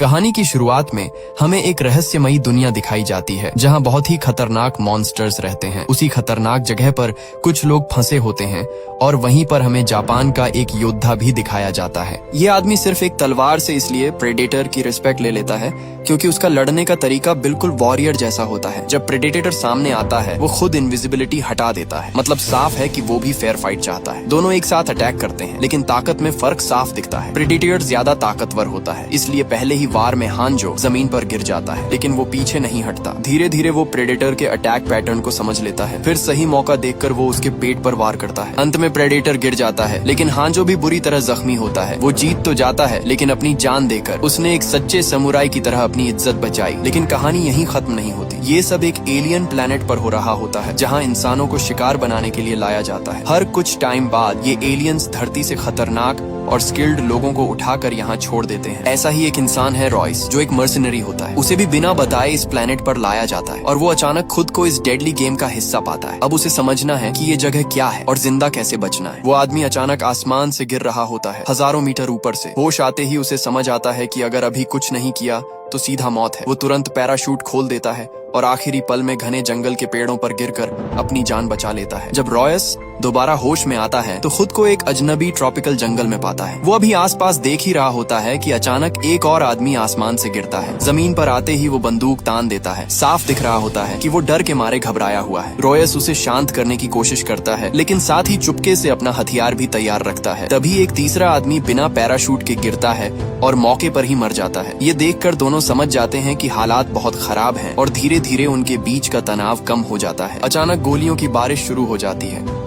कहानी की शुरुआत में हमें एक रहस्यमयी दुनिया दिखाई जाती है जहां बहुत ही खतरनाक मॉन्स्टर्स रहते हैं। उसी खतरनाक जगह पर कुछ लोग फंसे होते हैं और वहीं पर हमें जापान का एक योद्धा भी दिखाया जाता है। ये आदमी सिर्फ एक तलवार से इसलिए प्रेडेटर की रिस्पेक्ट ले लेता है क्योंकि उसका लड़ने का तरीका बिल्कुल वॉरियर जैसा होता है। जब प्रेडेटर सामने आता है वो खुद इनविजिबिलिटी हटा देता है। मतलब साफ है कि वो भी फेयर फाइट चाहता है। दोनों एक साथ अटैक करते हैं लेकिन ताकत में फर्क साफ दिखता है। प्रेडेटर ज्यादा ताकतवर होता है इसलिए पहले ही वार में हांजो जमीन पर गिर जाता है, लेकिन वो पीछे नहीं हटता। धीरे धीरे वो प्रेडेटर के अटैक पैटर्न को समझ लेता है। फिर सही मौका देखकर वो उसके पेट पर वार करता है। अंत में प्रेडेटर गिर जाता है लेकिन हांजो भी बुरी तरह जख्मी होता है। वो जीत तो जाता है लेकिन अपनी जान देकर उसने एक सच्चे समुराई की तरह अपनी इज्जत बचाई। लेकिन कहानी यहीं खत्म नहीं होती। ये सब एक एलियन प्लेनेट पर हो रहा होता है जहाँ इंसानों को शिकार बनाने के लिए लाया जाता है। हर कुछ टाइम बाद ये एलियंस धरती से खतरनाक और स्किल्ड लोगों को उठाकर यहाँ छोड़ देते हैं। ऐसा ही एक इंसान है रॉयस, जो एक मर्सनरी होता है। उसे भी बिना बताए इस प्लेनेट पर लाया जाता है और वो अचानक खुद को इस डेडली गेम का हिस्सा पाता है। अब उसे समझना है कि ये जगह क्या है और जिंदा कैसे बचना है। वो आदमी अचानक आसमान से गिर रहा होता है, हजारों मीटर ऊपर से। होश आते ही उसे समझ आता है कि अगर अभी कुछ नहीं किया तो सीधा मौत है। वो तुरंत पैराशूट खोल देता है और आखिरी पल में घने जंगल के पेड़ों पर गिरकर अपनी जान बचा लेता है। जब रॉयस दोबारा होश में आता है तो खुद को एक अजनबी ट्रॉपिकल जंगल में पाता है। वो अभी आसपास देख ही रहा होता है कि अचानक एक और आदमी आसमान से गिरता है। जमीन पर आते ही वो बंदूक तान देता है। साफ दिख रहा होता है कि वो डर के मारे घबराया हुआ है। रॉयस उसे शांत करने की कोशिश करता है लेकिन साथ ही चुपके से अपना हथियार भी तैयार रखता है। तभी एक तीसरा आदमी बिना पैराशूट के गिरता है और मौके पर ही मर जाता है। ये देखकर दोनों समझ जाते हैं कि हालात बहुत खराब हैं और धीरे धीरे उनके बीच का तनाव कम हो जाता है। अचानक गोलियों की बारिश शुरू हो जाती है।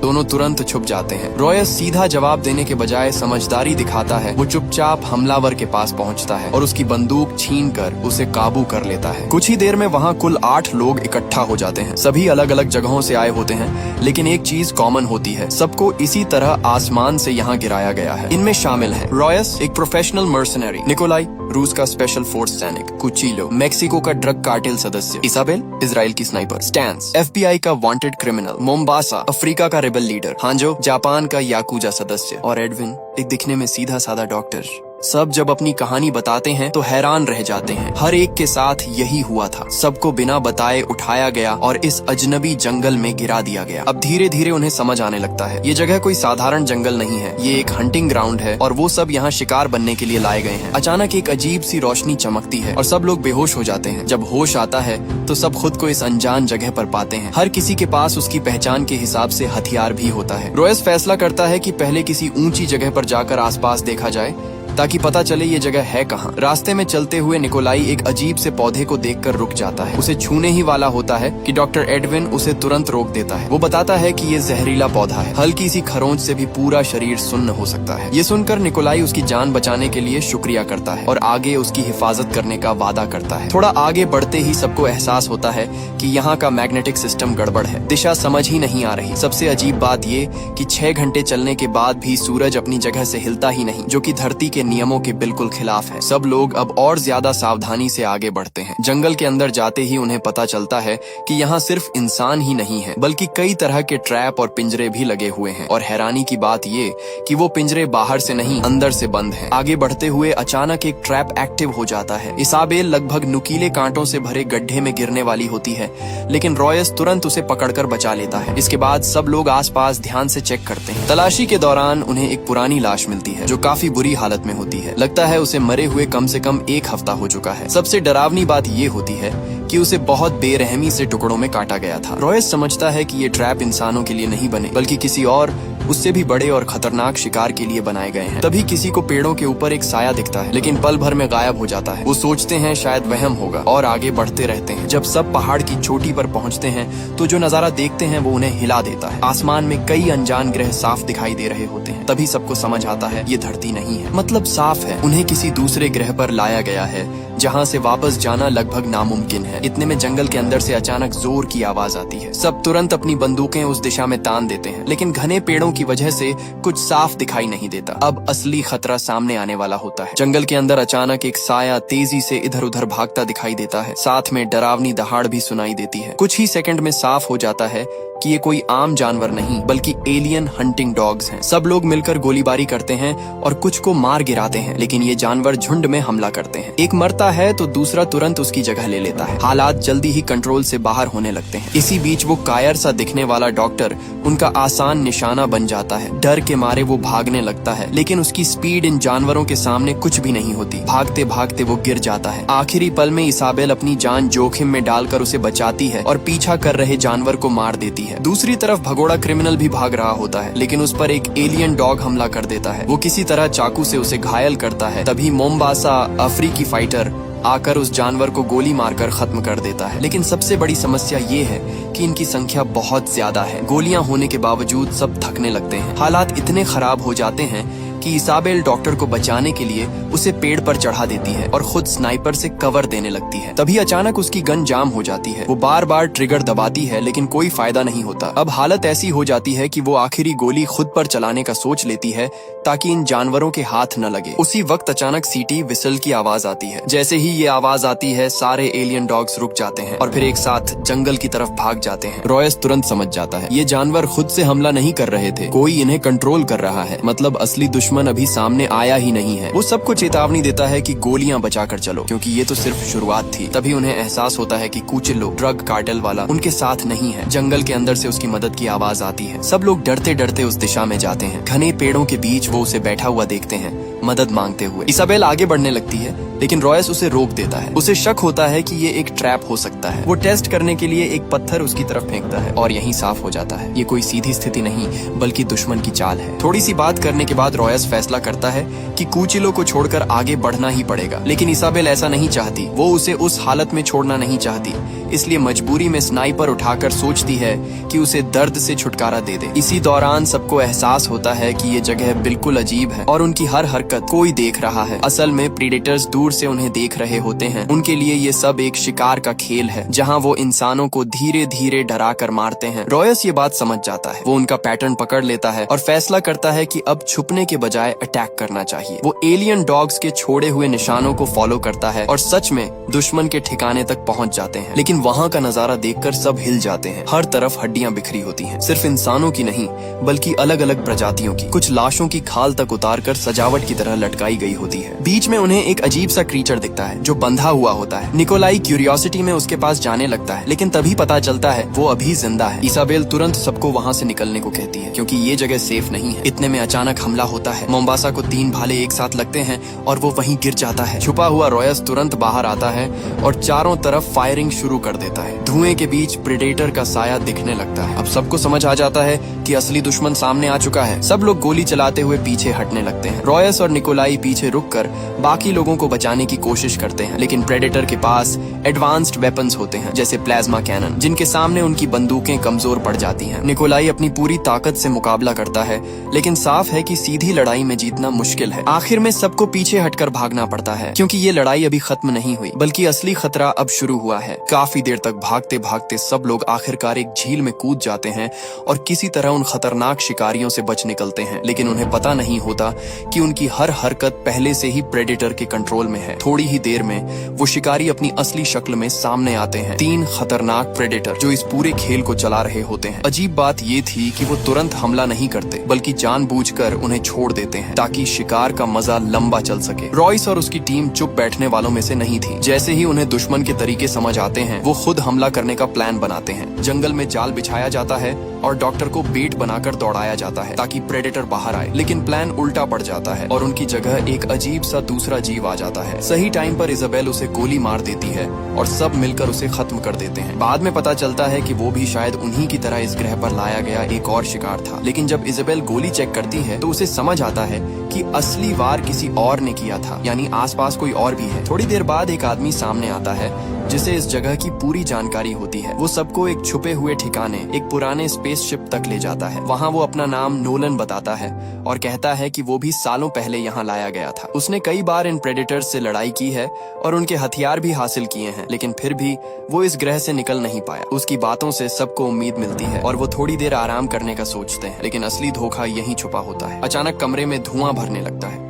दोनों तुरंत छुप जाते हैं। रॉयस सीधा जवाब देने के बजाय समझदारी दिखाता है। वो चुपचाप हमलावर के पास पहुंचता है और उसकी बंदूक छीनकर उसे काबू कर लेता है। कुछ ही देर में वहां कुल 8 लोग इकट्ठा हो जाते हैं। सभी अलग अलग जगहों से आए होते हैं लेकिन एक चीज कॉमन होती है, सबको इसी तरह आसमान से यहाँ गिराया गया है। इनमें शामिल है रॉयस, एक प्रोफेशनल मर्सनरी, निकोलाई, रूस का स्पेशल फोर्स सैनिक, कुचिलो, मेक्सिको का ड्रग कार्टेल सदस्य, इसाबेल, इजराइल की स्नाइपर, स्टैंस, FBI का वांटेड क्रिमिनल, मोम्बासा, अफ्रीका का रेबल लीडर, हांजो, जापान का याकुजा सदस्य और एडविन, एक दिखने में सीधा साधा डॉक्टर। सब जब अपनी कहानी बताते हैं तो हैरान रह जाते हैं। हर एक के साथ यही हुआ था। सबको बिना बताए उठाया गया और इस अजनबी जंगल में गिरा दिया गया। अब धीरे धीरे उन्हें समझ आने लगता है ये जगह कोई साधारण जंगल नहीं है, ये एक हंटिंग ग्राउंड है और वो सब यहाँ शिकार बनने के लिए लाए गए हैं। अचानक एक अजीब सी रोशनी चमकती है और सब लोग बेहोश हो जाते हैं। जब होश आता है तो सब खुद को इस अनजान जगह पर पाते हैं। हर किसी के पास उसकी पहचान के हिसाब से हथियार भी होता है। रॉयस फैसला करता है कि पहले किसी ऊंची जगह पर जाकर आसपास देखा जाए ताकि पता चले ये जगह है कहाँ। रास्ते में चलते हुए निकोलाई एक अजीब से पौधे को देखकर रुक जाता है। उसे छूने ही वाला होता है कि डॉक्टर एडविन उसे तुरंत रोक देता है। वो बताता है कि ये जहरीला पौधा है, हल्की सी खरोंच से भी पूरा शरीर सुन्न हो सकता है। ये सुनकर निकोलाई उसकी जान बचाने के लिए शुक्रिया करता है और आगे उसकी हिफाजत करने का वादा करता है। थोड़ा आगे बढ़ते ही सबको एहसास होता है कि यहाँ का मैग्नेटिक सिस्टम गड़बड़ है, दिशा समझ ही नहीं आ रही। सबसे अजीब बात ये कि 6 घंटे चलने के बाद भी सूरज अपनी जगह से हिलता ही नहीं, जो कि धरती के नियमों के बिल्कुल खिलाफ है। सब लोग अब और ज्यादा सावधानी से आगे बढ़ते हैं। जंगल के अंदर जाते ही उन्हें पता चलता है कि यहाँ सिर्फ इंसान ही नहीं है बल्कि कई तरह के ट्रैप और पिंजरे भी लगे हुए हैं। और हैरानी की बात ये कि वो पिंजरे बाहर से नहीं अंदर से बंद हैं। आगे बढ़ते हुए अचानक एक ट्रैप एक्टिव हो जाता है। इसाबेल लगभग नुकीले कांटों से भरे गड्ढे में गिरने वाली होती है लेकिन रॉयस तुरंत उसे पकड़कर बचा लेता है। इसके बाद सब लोग आसपास ध्यान से चेक करते हैं। तलाशी के दौरान उन्हें एक पुरानी लाश मिलती है जो काफी बुरी हालत में होती है। लगता है उसे मरे हुए कम से कम 1 हफ्ता हो चुका है। सबसे डरावनी बात ये होती है कि उसे बहुत बेरहमी से टुकड़ों में काटा गया था। रॉयस समझता है कि ये ट्रैप इंसानों के लिए नहीं बने बल्कि किसी और उससे भी बड़े और खतरनाक शिकार के लिए बनाए गए हैं। तभी किसी को पेड़ों के ऊपर एक साया दिखता है लेकिन पल भर में गायब हो जाता है। वो सोचते हैं शायद वहम होगा और आगे बढ़ते रहते हैं। जब सब पहाड़ की चोटी पर पहुंचते हैं तो जो नजारा देखते हैं वो उन्हें हिला देता है। आसमान में कई अनजान ग्रह साफ दिखाई दे रहे होते हैं। तभी सबको समझ आता है ये धरती नहीं है, मतलब साफ है, उन्हें किसी दूसरे ग्रह पर लाया गया है जहाँ से वापस जाना लगभग नामुमकिन है। इतने में जंगल के अंदर से अचानक जोर की आवाज आती है। सब तुरंत अपनी बंदूकें उस दिशा में तान देते हैं, लेकिन घने पेड़ों की वजह से कुछ साफ दिखाई नहीं देता। अब असली खतरा सामने आने वाला होता है। जंगल के अंदर अचानक एक साया तेजी से इधर उधर भागता दिखाई देता है। साथ में डरावनी दहाड़ भी सुनाई देती है। कुछ ही सेकंड में साफ हो जाता है कि ये कोई आम जानवर नहीं बल्कि एलियन हंटिंग डॉग्स हैं। सब लोग मिलकर गोलीबारी करते हैं और कुछ को मार गिराते हैं, लेकिन ये जानवर झुंड में हमला करते हैं। एक मरता है तो दूसरा तुरंत उसकी जगह ले लेता है। हालात जल्दी ही कंट्रोल से बाहर होने लगते हैं। इसी बीच वो कायर सा दिखने वाला डॉक्टर उनका आसान निशाना बन जाता है। डर के मारे वो भागने लगता है, लेकिन उसकी स्पीड इन जानवरों के सामने कुछ भी नहीं होती। भागते भागते वो गिर जाता है। आखिरी पल में इसाबेल अपनी जान जोखिम में डालकर उसे बचाती है और पीछा कर रहे जानवर को मार देती है। दूसरी तरफ भगोड़ा क्रिमिनल भी भाग रहा होता है, लेकिन उस पर एक एलियन डॉग हमला कर देता है। वो किसी तरह चाकू से उसे घायल करता है। तभी मोम्बासा अफ्रीकी फाइटर आकर उस जानवर को गोली मारकर खत्म कर देता है। लेकिन सबसे बड़ी समस्या ये है कि इनकी संख्या बहुत ज्यादा है। गोलियां होने के बावजूद सब थकने लगते हैं। हालात इतने खराब हो जाते हैं कि इसाबेल डॉक्टर को बचाने के लिए उसे पेड़ पर चढ़ा देती है और खुद स्नाइपर से कवर देने लगती है। तभी अचानक उसकी गन जाम हो जाती है। वो बार बार ट्रिगर दबाती है, लेकिन कोई फायदा नहीं होता। अब हालत ऐसी हो जाती है कि वो आखिरी गोली खुद पर चलाने का सोच लेती है ताकि इन जानवरों के हाथ न लगे। उसी वक्त अचानक सीटी विसल की आवाज आती है। जैसे ही ये आवाज आती है, सारे एलियन डॉग्स रुक जाते हैं और फिर एक साथ जंगल की तरफ भाग जाते हैं। रॉयस तुरंत समझ जाता है ये जानवर खुद से हमला नहीं कर रहे थे, कोई इन्हें कंट्रोल कर रहा है। मतलब असली दुश्मन अभी सामने आया ही नहीं है। वो सबको चेतावनी देता है कि गोलियां बचाकर चलो, क्योंकि ये तो सिर्फ शुरुआत थी। तभी उन्हें एहसास होता है कि कुचिलो ड्रग कार्टेल वाला उनके साथ नहीं है। जंगल के अंदर से उसकी मदद की आवाज आती है। सब लोग डरते डरते उस दिशा में जाते हैं। घने पेड़ों के बीच वो उसे बैठा हुआ देखते हैं, मदद मांगते हुए। इसाबेल आगे बढ़ने लगती है, लेकिन रॉयस उसे रोक देता है। उसे शक होता है कि ये एक ट्रैप हो सकता है। वो टेस्ट करने के लिए एक पत्थर उसकी तरफ फेंकता है और यहीं साफ हो जाता है ये कोई सीधी स्थिति नहीं बल्कि दुश्मन की चाल है। थोड़ी सी बात करने के बाद रॉयस फैसला करता है कि कुचिलो को छोड़कर आगे बढ़ना ही पड़ेगा, लेकिन इसाबेल ऐसा नहीं चाहती। वो उसे उस हालत में छोड़ना नहीं चाहती, इसलिए मजबूरी में स्नाइपर उठाकर सोचती है कि उसे दर्द से छुटकारा दे दे। इसी दौरान सबको एहसास होता है कि ये जगह बिल्कुल अजीब है और उनकी हर हरकत कोई देख रहा है। असल में प्रीडेटर्स दूर से उन्हें देख रहे होते हैं। उनके लिए ये सब एक शिकार का खेल है, जहाँ वो इंसानों को धीरे धीरे डरा कर मारते हैं। रॉयस ये बात समझ जाता है। वो उनका पैटर्न पकड़ लेता है और फैसला करता है कि अब छुपने के बजाय अटैक करना चाहिए। वो एलियन डॉग्स के छोड़े हुए निशानों को फॉलो करता है और सच में दुश्मन के ठिकाने तक पहुंच जाते हैं। लेकिन वहाँ का नजारा देखकर सब हिल जाते हैं। हर तरफ हड्डियां बिखरी होती हैं, सिर्फ इंसानों की नहीं बल्कि अलग अलग प्रजातियों की। कुछ लाशों की खाल तक उतारकर सजावट की तरह लटकाई गई होती है। बीच में उन्हें एक अजीब सा क्रीचर दिखता है जो बंधा हुआ होता है। निकोलाई क्यूरियोसिटी में उसके पास जाने लगता है, लेकिन तभी पता चलता है वो अभी जिंदा है। इसाबेल तुरंत सबको वहाँ से निकलने को कहती है, क्योंकि ये जगह सेफ नहीं है। इतने में अचानक हमला होता है। मोम्बासा को 3 भाले एक साथ लगते हैं और वो वहीं गिर जाता है। छुपा हुआ रॉयस तुरंत बाहर आता है और चारों तरफ फायरिंग शुरू कर देता है। धुएं के बीच प्रेडेटर का साया दिखने लगता है। अब सबको समझ आ जाता है कि असली दुश्मन सामने आ चुका है। सब लोग गोली चलाते हुए पीछे हटने लगते हैं। रॉयस और निकोलाई पीछे रुककर बाकी लोगों को बचाने की कोशिश करते हैं, लेकिन प्रेडेटर के पास एडवांस्ड वेपन्स होते हैं, जैसे प्लाज्मा कैनन, जिनके सामने उनकी बंदूकें कमजोर पड़ जाती हैं। निकोलाई अपनी पूरी ताकत से मुकाबला करता है, लेकिन साफ है कि सीधी लड़ाई में जीतना मुश्किल है। आखिर में सबको पीछे हटकर भागना पड़ता है, क्योंकि ये लड़ाई अभी खत्म नहीं हुई बल्कि असली खतरा अब शुरू हुआ है। काफी देर तक भागते भागते सब लोग आखिरकार एक झील में कूद जाते हैं और किसी तरह उन खतरनाक शिकारियों से बच निकलते हैं। लेकिन उन्हें पता नहीं होता कि उनकी हर हरकत पहले से ही प्रेडेटर के कंट्रोल में है। थोड़ी ही देर में वो शिकारी अपनी असली शक्ल में सामने आते हैं। 3 खतरनाक प्रेडेटर जो इस पूरे खेल को चला रहे होते हैं। अजीब बात ये थी कि वो तुरंत हमला नहीं करते, बल्कि जानबूझकर उन्हें छोड़ देते हैं ताकि शिकार का मजा लंबा चल सके। रॉयस और उसकी टीम चुप बैठने वालों में से नहीं थी। जैसे ही उन्हें दुश्मन के तरीके समझ आते हैं, वो खुद हमला करने का प्लान बनाते हैं। जंगल में जाल बिछाया जाता है और डॉक्टर को बेट बनाकर दौड़ाया जाता है ताकि प्रेडेटर बाहर आए। लेकिन प्लान उल्टा पड़ जाता है और उनकी जगह एक अजीब सा दूसरा जीव आ जाता है। सही टाइम पर इजाबेल उसे गोली मार देती है और सब मिलकर उसे खत्म कर देते हैं। बाद में पता चलता है कि वो भी शायद उन्हीं की तरह इस ग्रह पर लाया गया एक और शिकार था। लेकिन जब इजाबेल गोली चेक करती है तो उसे समझ आता है कि असली वार किसी और ने किया था, यानी आसपास कोई और भी है। थोड़ी देर बाद एक आदमी सामने आता है जिसे इस जगह की पूरी जानकारी होती है। वो सबको एक छुपे हुए ठिकाने, एक पुराने स्पेसशिप तक ले जाता है। वहाँ वो अपना नाम नोलन बताता है और कहता है कि वो भी सालों पहले यहाँ लाया गया था। उसने कई बार इन प्रेडेटर्स से लड़ाई की है और उनके हथियार भी हासिल किए हैं, लेकिन फिर भी वो इस ग्रह से निकल नहीं पाया। उसकी बातों से सबको उम्मीद मिलती है और वो थोड़ी देर आराम करने का सोचते हैं, लेकिन असली धोखा यहीं छुपा होता है। अचानक कमरे में धुआं भरने लगता है।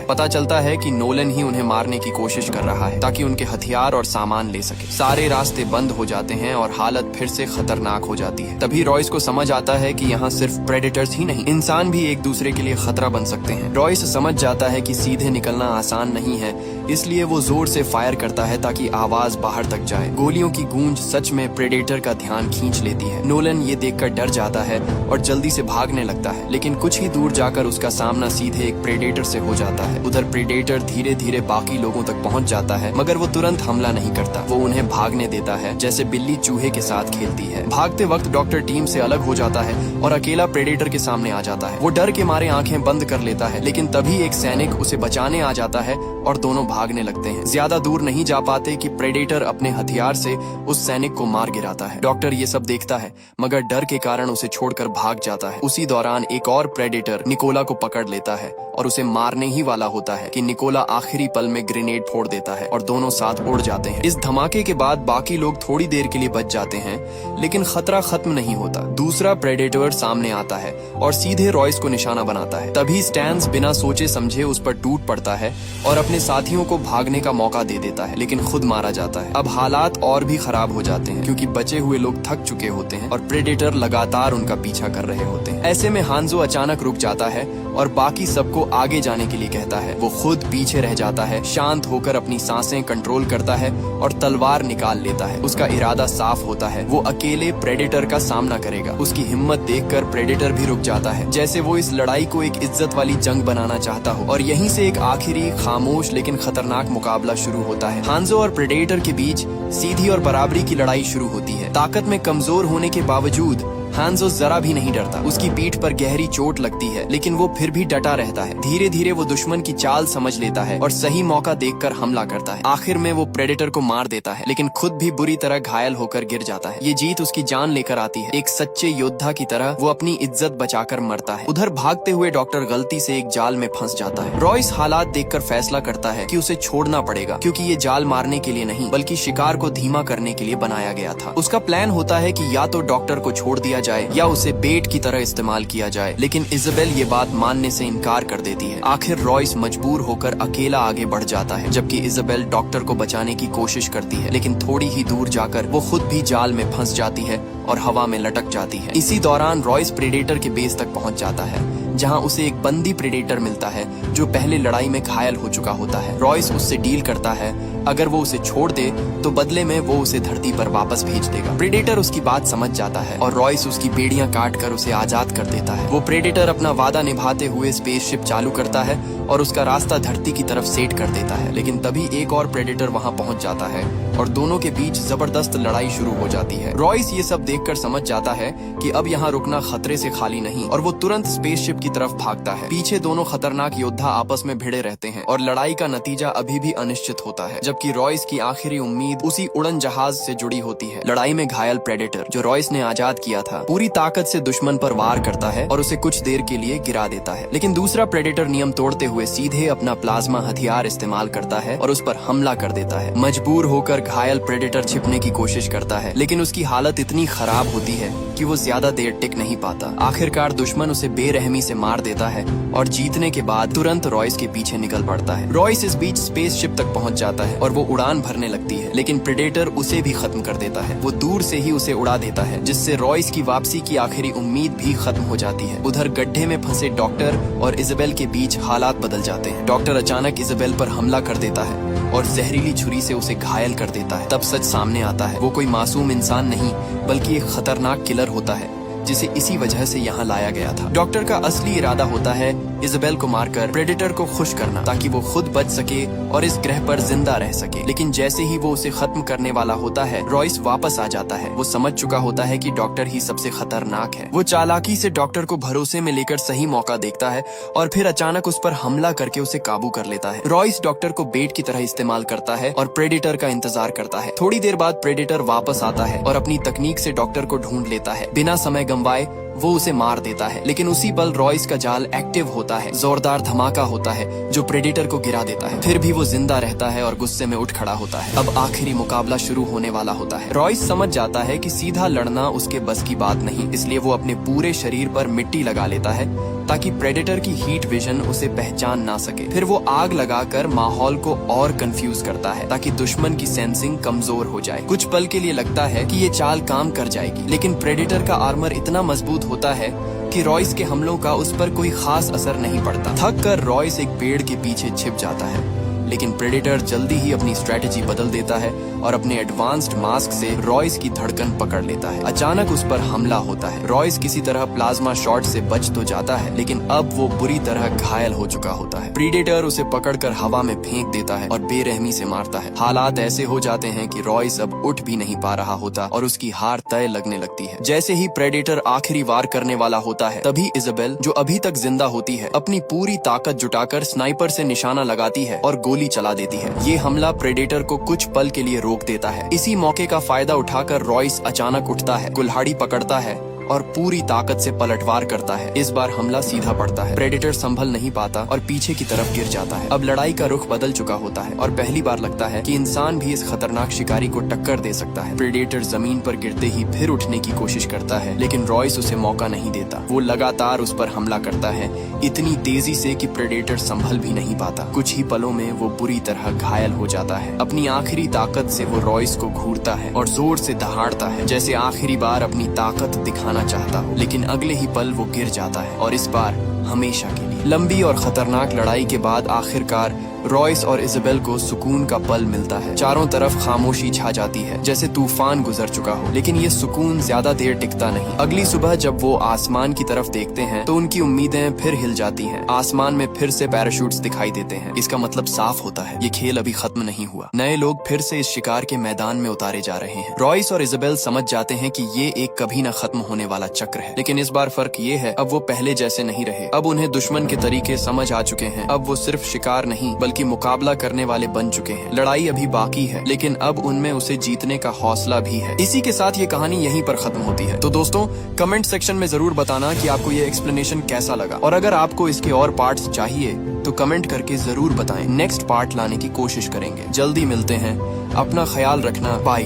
पता चलता है कि नोलन ही उन्हें मारने की कोशिश कर रहा है ताकि उनके हथियार और सामान ले सके। सारे रास्ते बंद हो जाते हैं और हालत फिर से खतरनाक हो जाती है। तभी रॉयस को समझ आता है कि यहाँ सिर्फ प्रेडेटर्स ही नहीं, इंसान भी एक दूसरे के लिए खतरा बन सकते हैं। रॉयस समझ जाता है कि सीधे निकलना आसान नहीं है, इसलिए वो जोर से फायर करता है ताकि आवाज बाहर तक जाए। गोलियों की गूंज सच में प्रेडेटर का ध्यान खींच लेती है। नोलन ये देखकर डर जाता है और जल्दी से भागने लगता है, लेकिन कुछ ही दूर जाकर उसका सामना सीधे एक प्रेडेटर से हो जाता है। उधर प्रेडेटर धीरे धीरे बाकी लोगों तक पहुंच जाता है, मगर वो तुरंत हमला नहीं करता। वो उन्हें भागने देता है जैसे बिल्ली चूहे के साथ खेलती है। भागते वक्त डॉक्टर टीम से अलग हो जाता है और अकेला प्रेडेटर के सामने आ जाता है। वो डर के मारे आंखें बंद कर लेता है, लेकिन तभी एक सैनिक उसे बचाने आ जाता है और दोनों भागने लगते हैं। ज्यादा दूर नहीं जा पाते कि प्रेडेटर अपने हथियार से उस सैनिक को मार गिराता है। डॉक्टर ये सब देखता है, मगर डर के कारण उसे छोड़कर भाग जाता है। उसी दौरान एक और प्रेडेटर निकोला को पकड़ लेता है और उसे मारने ही वाला होता है कि निकोला आखिरी पल में ग्रेनेड फोड़ देता है और दोनों साथ उड़ जाते हैं। इस धमाके के बाद बाकी लोग थोड़ी देर के लिए बच जाते हैं, लेकिन खतरा खत्म नहीं होता। दूसरा प्रेडेटर सामने आता है और सीधे रॉयस को निशाना बनाता है। तभी स्टैन्स बिना सोचे समझे उस पर टूट पड़ता है और अपने साथियों को भागने का मौका दे देता है, लेकिन खुद मारा जाता है। अब हालात और भी खराब हो जाते हैं क्योंकि बचे हुए लोग थक चुके होते हैं और प्रेडेटर लगातार उनका पीछा कर रहे होते हैं। ऐसे में हांजो अचानक रुक जाता है और बाकी सबको आगे जाने के लिए कहता है। वो खुद पीछे रह जाता है, शांत होकर अपनी सांसें कंट्रोल करता है और तलवार निकाल लेता है। उसका इरादा साफ होता है, वो अकेले प्रेडेटर का सामना करेगा। उसकी हिम्मत देखकर प्रेडेटर भी रुक जाता है, जैसे वो इस लड़ाई को एक इज्जत वाली जंग बनाना चाहता हो। और यहीं से एक आखिरी खामोश लेकिन खतरनाक मुकाबला शुरू होता है। हांजो और प्रेडेटर के बीच सीधी और बराबरी की लड़ाई शुरू होती है। ताकत में कमजोर होने के बावजूद हांजो जरा भी नहीं डरता। उसकी पीठ पर गहरी चोट लगती है, लेकिन वो फिर भी डटा रहता है। धीरे धीरे वो दुश्मन की चाल समझ लेता है और सही मौका देखकर हमला करता है। आखिर में वो प्रेडेटर को मार देता है, लेकिन खुद भी बुरी तरह घायल होकर गिर जाता है। ये जीत उसकी जान लेकर आती है। एक सच्चे योद्धा की तरह वो अपनी इज्जत बचाकर मरता है। उधर भागते हुए डॉक्टर गलती से एक जाल में फंस जाता है। रॉयस हालात देखकर फैसला करता है कि उसे छोड़ना पड़ेगा, क्योंकि ये जाल मारने के लिए नहीं बल्कि शिकार को धीमा करने के लिए बनाया गया था। उसका प्लान होता है कि या तो डॉक्टर को छोड़ दिया जाए या उसे बेट की तरह इस्तेमाल किया जाए, लेकिन इजाबेल ये बात मानने से इनकार कर देती है। आखिर रॉयस मजबूर होकर अकेला आगे बढ़ जाता है, जबकि इजाबेल डॉक्टर को बचाने की कोशिश करती है, लेकिन थोड़ी ही दूर जाकर वो खुद भी जाल में फंस जाती है और हवा में लटक जाती है। इसी दौरान रॉयस प्रेडेटर के बेस तक पहुंच जाता है, जहां उसे एक बंदी प्रेडेटर मिलता है जो पहले लड़ाई में घायल हो चुका होता है। रॉयस उससे डील करता है, अगर वो उसे छोड़ दे तो बदले में वो उसे धरती पर वापस भेज देगा। प्रेडेटर उसकी बात समझ जाता है और रॉयस उसकी बेड़ियां काट कर उसे आजाद कर देता है। वो प्रेडेटर अपना वादा निभाते हुए स्पेसशिप चालू करता है और उसका रास्ता धरती की तरफ सेट कर देता है, लेकिन तभी एक और प्रेडेटर वहां पहुंच जाता है और दोनों के बीच जबरदस्त लड़ाई शुरू हो जाती है। रॉयस ये सब देखकर समझ जाता है कि अब यहाँ रुकना खतरे से खाली नहीं, और वो तुरंत स्पेसशिप की तरफ भागता है। पीछे दोनों खतरनाक योद्धा आपस में भिड़े रहते हैं और लड़ाई का नतीजा अभी भी अनिश्चित होता है, जबकि रॉयस की आखिरी उम्मीद उसी उड़न जहाज से जुड़ी होती है। लड़ाई में घायल प्रेडेटर जो रॉयस ने आजाद किया था पूरी ताकत से दुश्मन पर वार करता है और उसे कुछ देर के लिए गिरा देता है, लेकिन दूसरा प्रेडेटर नियम तोड़ते हुए सीधे अपना प्लाज्मा हथियार इस्तेमाल करता है और उस पर हमला कर देता है। मजबूर होकर घायल प्रेडेटर छिपने की कोशिश करता है, लेकिन उसकी हालत इतनी खराब होती है कि वो ज्यादा देर टिक नहीं पाता। आखिरकार दुश्मन उसे बेरहमी से मार देता है और जीतने के बाद तुरंत रॉयस के पीछे निकल पड़ता है। रॉयस इस बीच स्पेसशिप तक पहुंच जाता है और वो उड़ान भरने लगती है, लेकिन प्रेडेटर उसे भी खत्म कर देता है। वो दूर से ही उसे उड़ा देता है, जिससे रॉयस की वापसी की आखिरी उम्मीद भी खत्म हो जाती है। उधर गड्ढे में फंसे डॉक्टर और इजाबेल के बीच हालात बदल जाते हैं। डॉक्टर अचानक इजाबेल पर हमला कर देता है और जहरीली छुरी से उसे घायल कर देता है। तब सच सामने आता है, वो कोई मासूम इंसान नहीं बल्कि एक खतरनाक किलर होता है जिसे इसी वजह से यहाँ लाया गया था। डॉक्टर का असली इरादा होता है इजाबेल को मारकर प्रेडेटर को खुश करना ताकि वो खुद बच सके और इस ग्रह पर जिंदा रह सके। लेकिन जैसे ही वो उसे खत्म करने वाला होता है, रॉयस वापस आ जाता है। वो समझ चुका होता है कि डॉक्टर ही सबसे खतरनाक है। वो चालाकी से डॉक्टर को भरोसे में लेकर सही मौका देखता है और फिर अचानक उस पर हमला करके उसे काबू कर लेता है। रॉयस डॉक्टर को बेट की तरह इस्तेमाल करता है और प्रेडेटर का इंतजार करता है। थोड़ी देर बाद प्रेडेटर वापस आता है और अपनी तकनीक से डॉक्टर को ढूंढ लेता है। बिना समय गंवाए वो उसे मार देता है, लेकिन उसी पल रॉयस का जाल एक्टिव होता है। जोरदार धमाका होता है जो प्रेडेटर को गिरा देता है। फिर भी वो जिंदा रहता है और गुस्से में उठ खड़ा होता है। अब आखिरी मुकाबला शुरू होने वाला होता है। रॉयस समझ जाता है कि सीधा लड़ना उसके बस की बात नहीं, इसलिए वो अपने पूरे शरीर पर मिट्टी लगा लेता है ताकि प्रेडेटर की हीट विजन उसे पहचान ना सके। फिर वो आग लगाकर माहौल को और कंफ्यूज करता है ताकि दुश्मन की सेंसिंग कमजोर हो जाए। कुछ पल के लिए लगता है कि ये चाल काम कर जाएगी, लेकिन प्रेडेटर का आर्मर इतना मजबूत होता है कि रॉयस के हमलों का उस पर कोई खास असर नहीं पड़ता। थक कर रॉयस एक पेड़ के पीछे छिप जाता है, लेकिन प्रेडेटर जल्दी ही अपनी स्ट्रेटेजी बदल देता है और अपने एडवांस्ड मास्क से रॉयस की धड़कन पकड़ लेता है। अचानक उस पर हमला होता है। रॉयस किसी तरह प्लाज्मा शॉट से बच तो जाता है, लेकिन अब वो बुरी तरह घायल हो चुका होता है। प्रेडेटर उसे पकड़कर हवा में फेंक देता है और बेरहमी से मारता है। हालात ऐसे हो जाते हैं कि रॉयस अब उठ भी नहीं पा रहा होता और उसकी हार तय लगने लगती है। जैसे ही प्रेडेटर आखिरी वार करने वाला होता है, तभी इजाबेल, जो अभी तक जिंदा होती है, अपनी पूरी ताकत जुटाकर स्नाइपर से निशाना लगाती है और गोली चला देती है। ये हमला प्रेडेटर को कुछ पल के लिए रोक देता है। इसी मौके का फायदा उठाकर रॉयस अचानक उठता है, कुल्हाड़ी पकड़ता है और पूरी ताकत से पलटवार करता है। इस बार हमला सीधा पड़ता है। प्रेडेटर संभल नहीं पाता और पीछे की तरफ गिर जाता है। अब लड़ाई का रुख बदल चुका होता है और पहली बार लगता है कि इंसान भी इस खतरनाक शिकारी को टक्कर दे सकता है। प्रेडेटर जमीन पर गिरते ही फिर उठने की कोशिश करता है, लेकिन रॉयस उसे मौका नहीं देता। वो लगातार उस पर हमला करता है, इतनी तेजी से कि प्रेडेटर संभल भी नहीं पाता। कुछ ही पलों में वो बुरी तरह घायल हो जाता है। अपनी आखिरी ताकत से वो रॉयस को घूरता है और जोर से दहाड़ता है, जैसे आखिरी बार अपनी ताकत दिखाना चाहता हो। लेकिन अगले ही पल वो गिर जाता है और इस बार हमेशा के लिए। लंबी और खतरनाक लड़ाई के बाद आखिरकार रॉयस और इजाबेल को सुकून का पल मिलता है। चारों तरफ खामोशी छा जाती है, जैसे तूफान गुजर चुका हो। लेकिन ये सुकून ज्यादा देर टिकता नहीं। अगली सुबह जब वो आसमान की तरफ देखते हैं तो उनकी उम्मीदें फिर हिल जाती हैं। आसमान में फिर से पैराशूट्स दिखाई देते हैं। इसका मतलब साफ होता है, ये खेल अभी खत्म नहीं हुआ। नए लोग फिर से इस शिकार के मैदान में उतारे जा रहे हैं। रॉयस और इजाबेल समझ जाते हैं कि ये एक कभी न खत्म होने वाला चक्र है। लेकिन इस बार फर्क ये है, अब वो पहले जैसे नहीं रहे। अब उन्हें दुश्मन के तरीके समझ आ चुके हैं। अब वो सिर्फ शिकार नहीं बल्कि मुकाबला करने वाले बन चुके हैं। लड़ाई अभी बाकी है, लेकिन अब उनमें उसे जीतने का हौसला भी है। इसी के साथ ये कहानी यहीं पर खत्म होती है। तो दोस्तों, कमेंट सेक्शन में जरूर बताना कि आपको ये एक्सप्लेनेशन कैसा लगा, और अगर आपको इसके और पार्ट्स चाहिए तो कमेंट करके जरूर बताएं। नेक्स्ट पार्ट लाने की कोशिश करेंगे। जल्दी मिलते हैं। अपना ख्याल रखना। बाय।